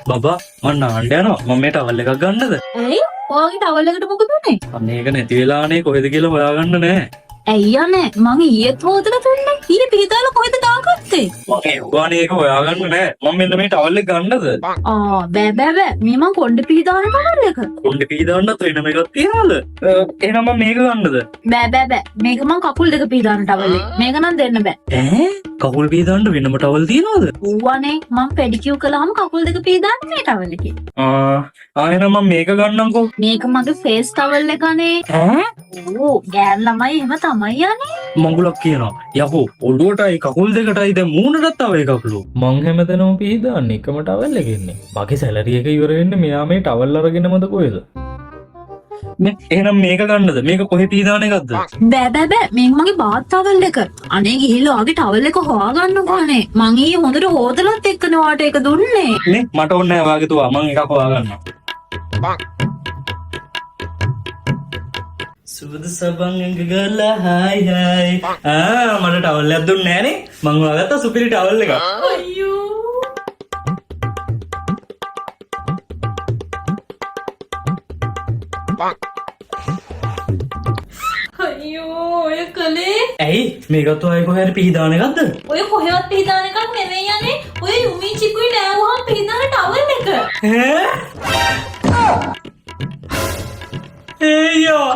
බබා මන්න ආණ්ඩ යනවා මම මේ ටවල් එකක් ගන්නද? ඇයි? ඔයාගේ ටවල් එකට මොකද උනේ? අනේ ඒක නැති වෙලානේ කොහෙද කියලා හොයාගන්න නෑ. ඇයි යන්නේ? මං ඊයේත් හොදලා දුන්නේ. ඊයේ පිටාල කොහෙද දාගත්තේ? මම ඒවානේ ඒක හොයාගන්න නෑ. මම මෙන්න මේ ටවල් එක ගන්නද? බෑ. මේ මං කොණ්ඩේ පිටාන ටවල් එක. කොණ්ඩේ පීදාන්නත් වෙන මේකක් තියනවද? එහෙනම් මම මේක ගන්නද? බෑ. මේක මං කකුල් දෙක පිටාන ටවල් එක. මේක නම් දෙන්න බෑ. ඈ කකුල් පීදාන්න වෙනම ටවල් තියනවද? ඌවනේ මං පෙඩිකියු කළාම කකුල් දෙක පිටාන මේ ටවල් එකේ. එහෙනම් මම මේක ගන්නම්කෝ. මේක මගේ ෆේස් ටවල් එකනේ. ඈ ඕ ගෑන් ළමයි එහෙම තමයි යන්නේ. මංගුලක් කියනවා යහෝ ඔළුවටයි කකුල් දෙකටයි දැන් මූණටත් තව එකක්ලු. මං හැමතැනම පීදාන්නේ එකම ටවල් එකෙන්නේ. මගේ සැලරි එක ඉවර වෙන්නේ මෙයා මේ ටවල් අරගෙනමද කොහෙද? එහෙනම් මේක ගන්නද? මේක කොහෙ පීදාන එකක්ද? බෑ මේක මගේ බාත් ටවල් එක. අනේ ගිහිල්ලා ආගේ ටවල් එක හොයාගන්නකෝ අනේ. මං ඊයේ හොඳට හොදලත් එක්කනේ වාට ඒක දුන්නේ. නේ මට ඕනේ නැහැ වාගේ තුවා මං එකක් හොයාගන්නවා. සුදු සබන් එංග ගලා හායි මට ටවල් එකක් දුන්නේ නෑනේ. මං හොයාගත්තා සුපිරි ටවල් එකක්. අයියෝ ඔය කලේ ඇයි මේකත් ඔය කොහෙද පීදාන එකක්ද? ඔය කොහෙවත් පිහදාන එකක් නෙවෙයි යන්නේ. ඔය යුමි චිකුයි නෑවුවම පිහදාන ටවල් එක. ඈ? ඒයෝ